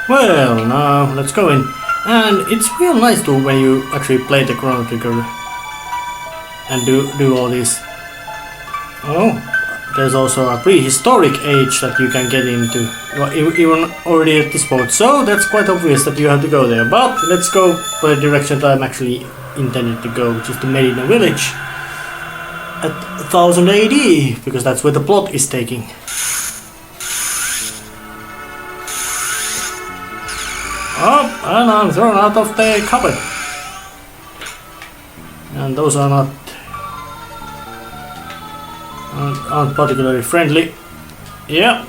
Well, now let's go in. And it's real nice to when you actually play the Chrono Trigger and do all this. Oh, there's also a prehistoric age that you can get into, even already at this point. So that's quite obvious that you have to go there. But let's go by the direction that I'm actually intended to go, which is the Medina village at 1000 AD, because that's where the plot is taking. Oh, and I'm thrown out of the cupboard. And those are aren't particularly friendly. Yeah.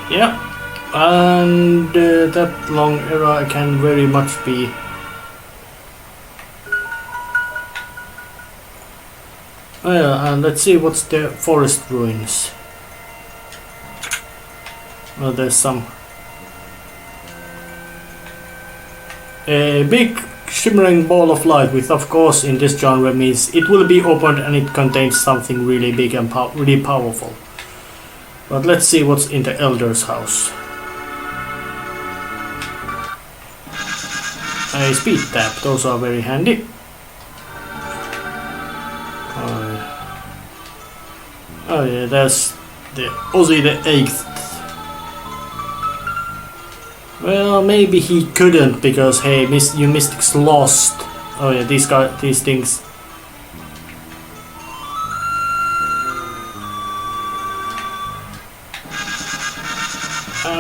Yeah. And that long era can very much be and let's see what's the forest ruins. Well, there's some a big shimmering ball of light, which of course in this genre means it will be opened and it contains something really big and really powerful. But let's see what's in the elder's house. A speed tap, those are very handy. Oh yeah, that's the Ozzy the 8th. Well, maybe he couldn't because hey, you mystics lost. Oh yeah, these things.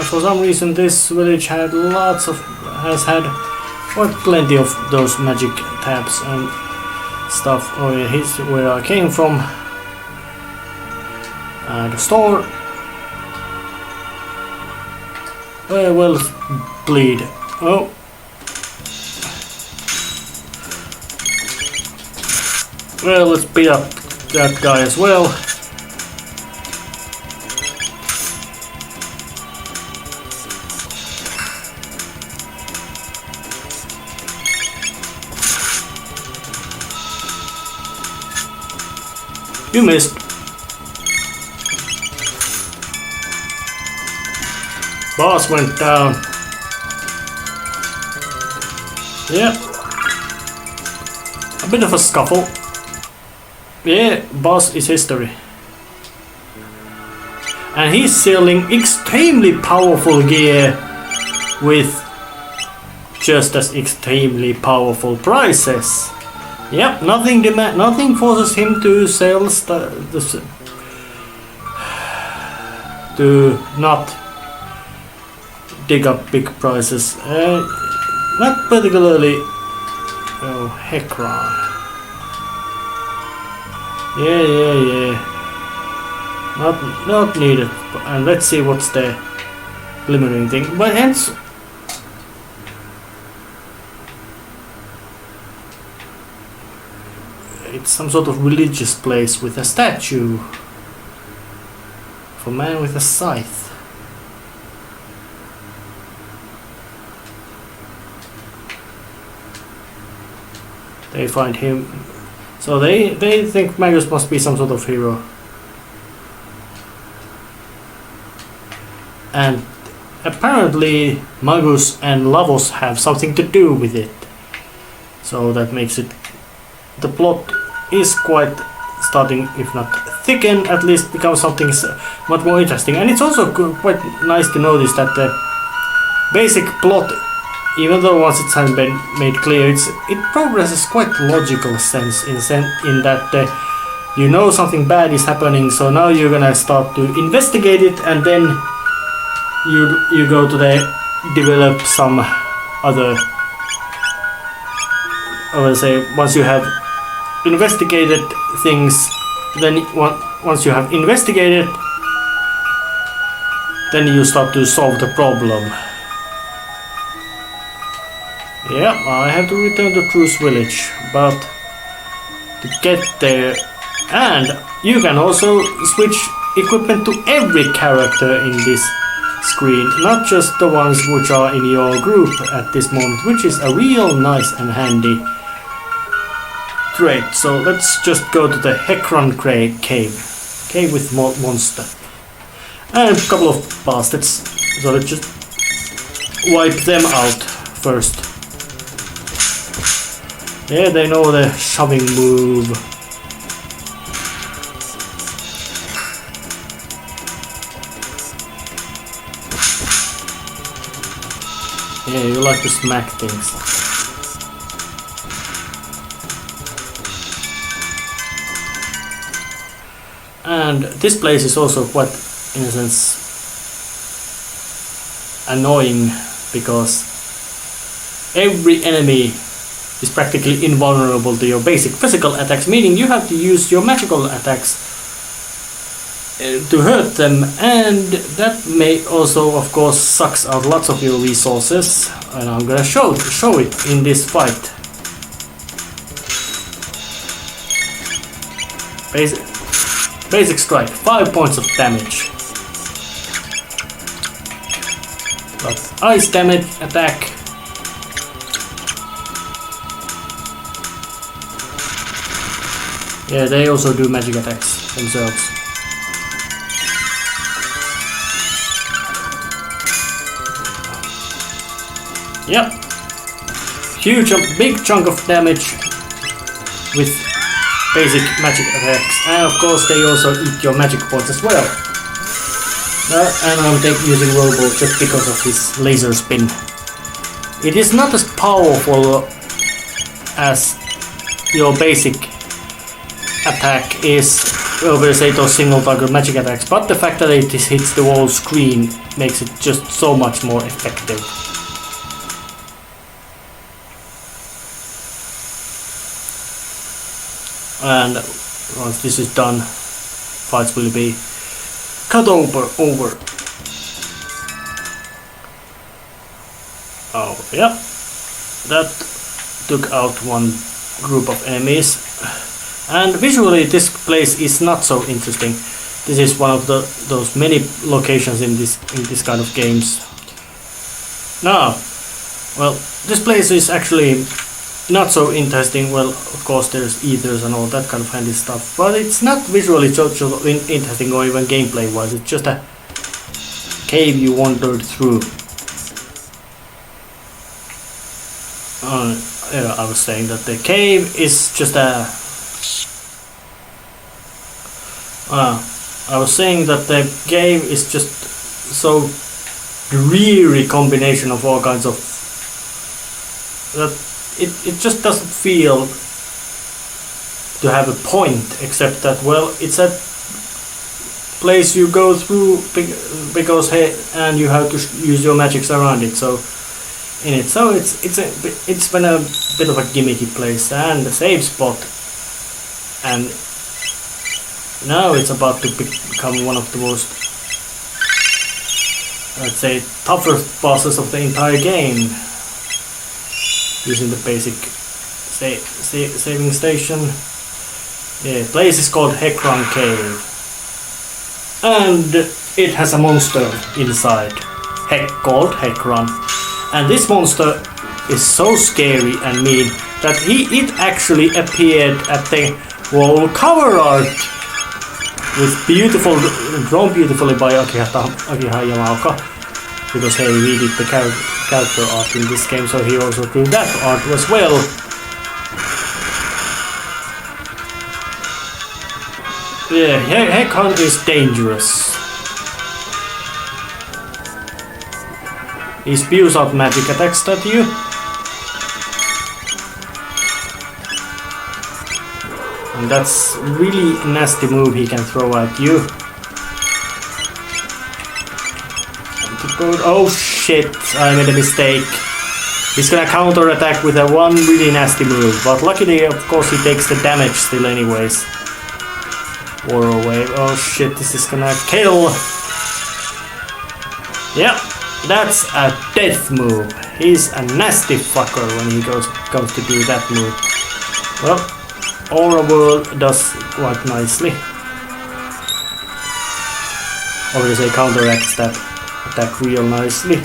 For some reason, this village has had quite plenty of those magic tabs and stuff. Oh yeah, here's where I came from. The store. Well, bleed. Oh. Well, let's beat up that guy as well. You missed. Boss went down. Yeah. A bit of a scuffle. Yeah, boss is history. And he's selling extremely powerful gear with just as extremely powerful prices. Yep, nothing forces him to sell to not dig up big prices. Not particularly. Oh, Hekron. Yeah. Not needed. And let's see what's the glimmering thing. But hence, it's some sort of religious place with a statue of a man with a scythe. They find him, so they think Magus must be some sort of hero, and apparently Magus and Lavos have something to do with it. So that makes it, the plot is quite starting, if not thicken, at least become something much more interesting. And it's also quite nice to notice that the basic plot, even though once it's been made clear, it progresses quite logical sense in that you know something bad is happening, so now you're gonna start to investigate it, and then you go to develop some other. I would say once you have investigated things, then once you have investigated, then you start to solve the problem. Yeah, I have to return to Truce Village, but to get there, and you can also switch equipment to every character in this, screen, not just the ones which are in your group at this moment, which is a real nice and handy trait. So let's just go to the Hekron cave with monster and a couple of bastards. So let's just wipe them out first. Yeah, they know the shoving move. Yeah, you like to smack things. And this place is also quite, in a sense, annoying because every enemy is practically invulnerable to your basic physical attacks, meaning you have to use your magical attacks to hurt them, and that may also, of course, sucks out lots of your resources, and I'm gonna show it in this fight. Basic strike, 5 points of damage. But ice damage attack. Yeah, they also do magic attacks themselves. Yep. Big chunk of damage with basic magic attacks. And of course they also eat your magic points as well. And I'm using Robo just because of his laser spin. It is not as powerful as your basic attack is over, say, those single target magic attacks, but the fact that it hits the whole screen makes it just so much more effective. And once this is done, fights will be cut over. Oh, yeah. That took out one group of enemies. And visually this place is not so interesting. This is one of those many locations in this kind of games. Now, well, this place is actually not so interesting. Well, of course there's ethers and all that kind of handy stuff, but it's not visually so interesting or even gameplay wise. It's just a cave you wandered through. Yeah, I was saying that the cave is just a I was saying that the game is just so dreary combination of all kinds of that it just doesn't feel to have a point, except that, well, it's a place you go through because hey, and you have to use your magics around it. So it's been a bit of a gimmicky place and a save spot, and now it's about to become one of the most, let's say, toughest bosses of the entire game, using the basic saving station. Yeah, the place is called Hekron Cave, and it has a monster inside called Hekron, and this monster is so scary and mean that it actually appeared at the wall cover art, with drawn beautifully by Akihara Yamaoka, because hey, he did the character art in this game, so he also drew that art as well. Yeah, Hekron is dangerous. He spews out magic attacks at you. And that's really nasty move he can throw at you. Oh shit, I made a mistake. He's gonna counter attack with a one really nasty move, but luckily of course he takes the damage still anyways. Warrow wave, oh shit, this is gonna kill. Yeah, that's a death move. He's a nasty fucker when he comes to do that move. Well, Aura World does quite nicely. Obviously counteracts that attack real nicely.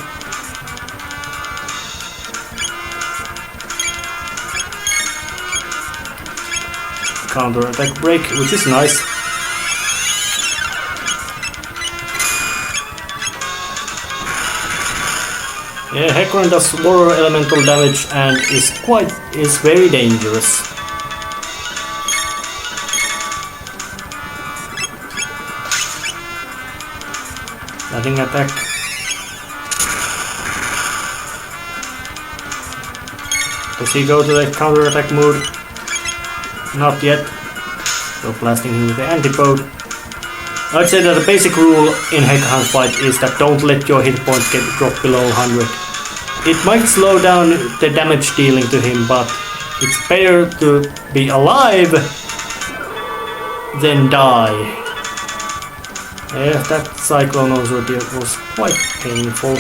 Counter attack break, which is nice. Yeah, Hecarim does water elemental damage and is very dangerous. Lightning attack. Does he go to the counter attack mode? Not yet. So blasting him with the antipode. I'd say that the basic rule in Hecarim fight is that don't let your hit points drop below 100. It might slow down the damage dealing to him, but it's better to be alive than die. Yeah, that cyclone also was quite painful.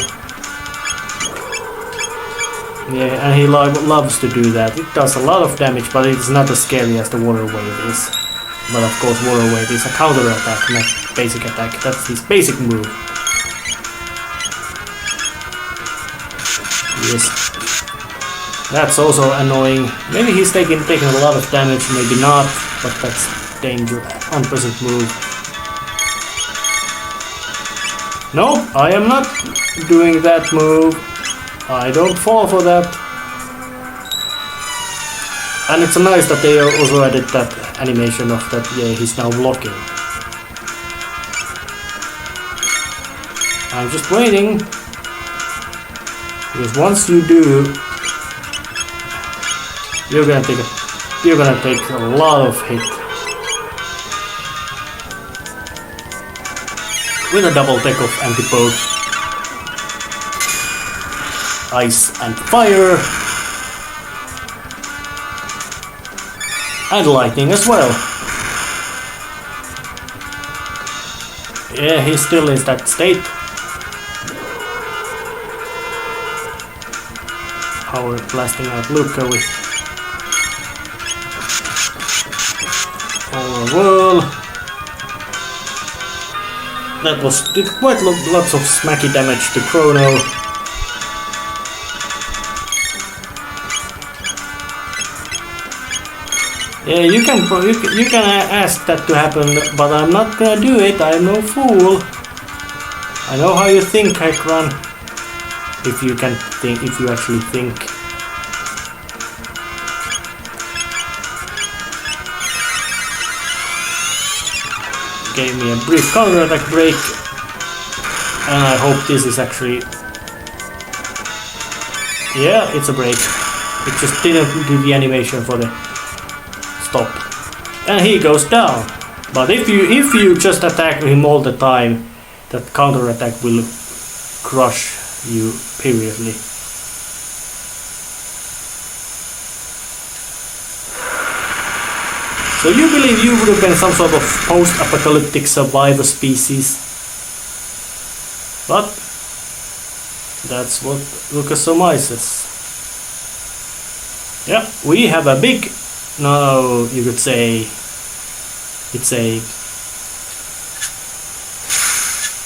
Yeah, and he loves to do that. It does a lot of damage, but it's not as scary as the water wave is. But of course, water wave is a counter attack, not basic attack. That's his basic move. Yes. That's also annoying. Maybe he's taking a lot of damage, maybe not, but that's danger. Unpleasant move. No, I am not doing that move. I don't fall for that. And it's nice that they also added that animation of that, yeah, he's now blocking. I'm just waiting. Because once you do, you're gonna take a lot of hit. With a double takeoff antipode. Ice and fire. And lightning as well. Yeah, he still is that state. Power blasting out Luca with Power Whirl. That did quite lots of smacky damage to Chrono. Yeah, you can ask that to happen, but I'm not gonna do it. I'm no fool. I know how you think, Hecarim. If you actually think. Gave me a brief counter attack break, and I hope this is actually. Yeah, it's a break. It just didn't do the animation for the stop, and he goes down. But if you just attack him all the time, that counter attack will crush you periodically. So you believe you would have been some sort of post-apocalyptic survivor species, but that's what Lucas surmises. Yeah, we have a big. No, you could say it's a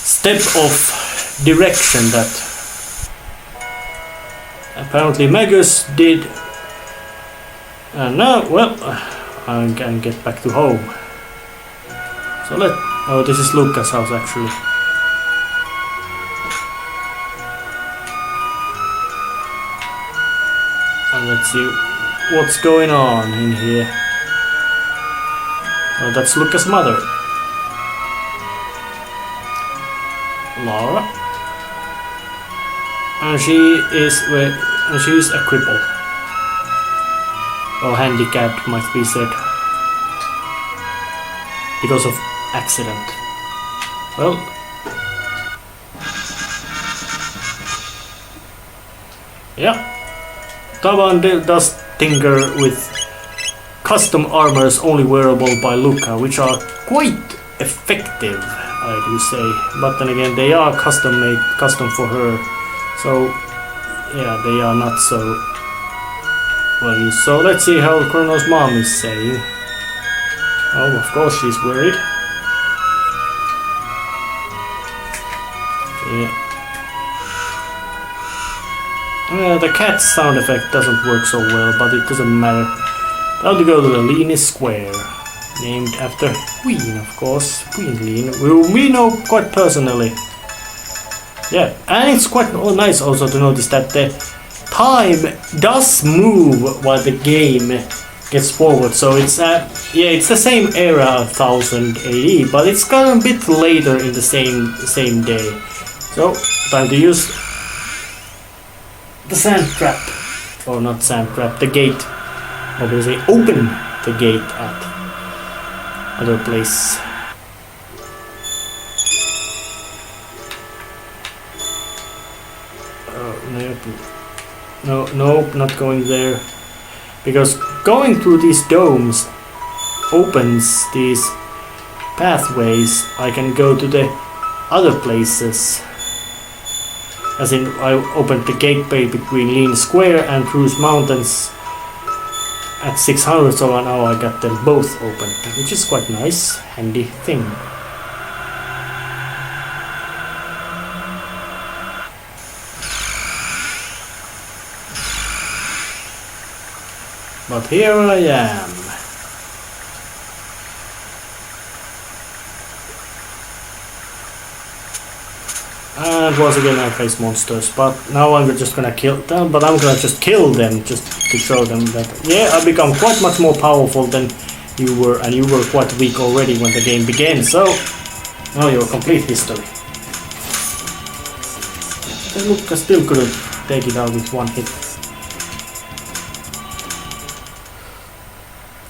step of direction that apparently Magus did. And now, well, I can get back to home. So oh, this is Lucas' house actually. And let's see what's going on in here. Oh, that's Lucas' mother, Laura, and she's a cripple, or handicapped, might be said, because of accident. Well, yeah, Taban does tinker with custom armors only wearable by Luca, which are quite effective, I do say. But then again, they are custom made, custom for her. So yeah, they are not so well used. So let's see how Chrono's mom is saying. Oh, of course she's worried. Yeah. The cat sound effect doesn't work so well, but it doesn't matter. Now to go to the Lean Square, named after Queen, of course. Queen Lean, who we know quite personally. Yeah, and it's quite nice also to notice that the time does move while the game gets forward. So it's it's the same era, 1000 AD, but it's got a bit later in the same day. So time to use the sand trap, or not sand trap, the gate. Obviously, open the gate at other place. Nope, not going there. Because going through these domes opens these pathways. I can go to the other places. As in, I opened the gateway between Lean Square and Cruise Mountains at 600, so now I got them both open, which is quite nice, handy thing. But here I am. And once again I face monsters, but now I'm just gonna kill them, but I'm gonna just kill them just to show them that, yeah, I become quite much more powerful than you were, and you were quite weak already when the game began, so now you're complete history. And look, I still couldn't take it out with one hit.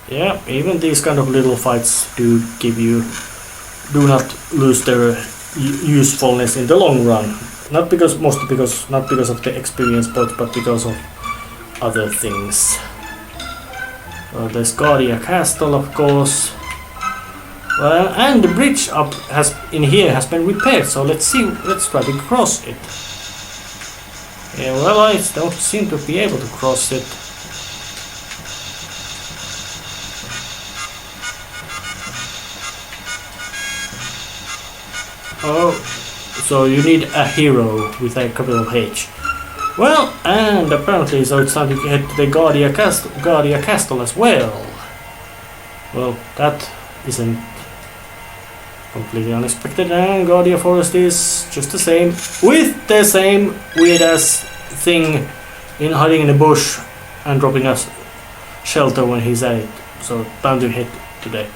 Yeah, even these kind of little fights do not lose their usefulness in the long run. Not because of the experience points, but because of other things. Well, there's Guardia Castle, of course. Well, and the bridge up in here has been repaired, so let's try to cross it. Yeah, well, I don't seem to be able to cross it. Oh, so you need a hero with a capital H. Well, and apparently, so it's time to head to the Guardia Castle as well. Well, that isn't completely unexpected, and Guardia Forest is just the same, with the same weird-ass thing in hiding in the bush and dropping us shelter when he's at it. So, time to head to the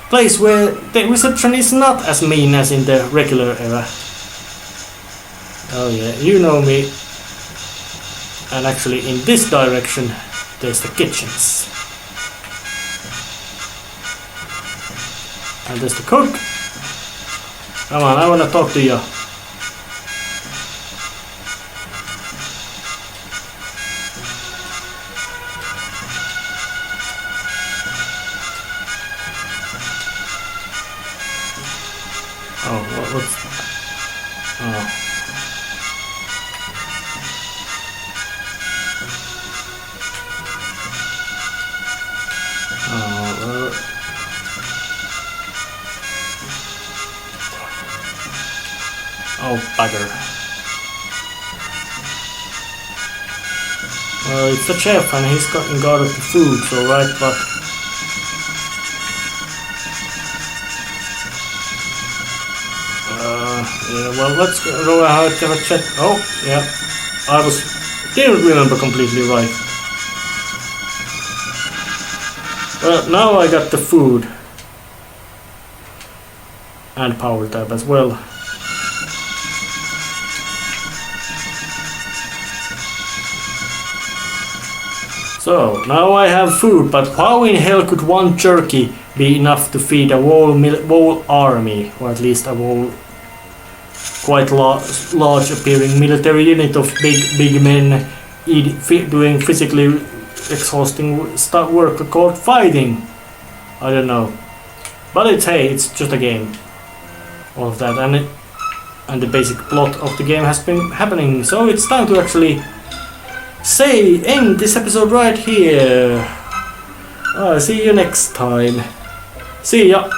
place where the reception is not as mean as in the regular era. Oh yeah, you know me. And actually in this direction there's the kitchens. And there's the cook. Come on, I wanna talk to you. Oh, bugger. Well, it's the chef and he's gotten guard of the food, so right, but... yeah, well, let's go ahead and have a check. Oh, yeah. Didn't remember completely right. Well, now I got the food. And power tab as well. So, now I have food, but how in hell could one jerky be enough to feed a whole army, or at least a whole quite large appearing military unit of big men doing physically exhausting work called fighting? I don't know. But it's just a game. All of that, and the basic plot of the game has been happening, so it's time to actually end this episode right here. See you next time. See ya.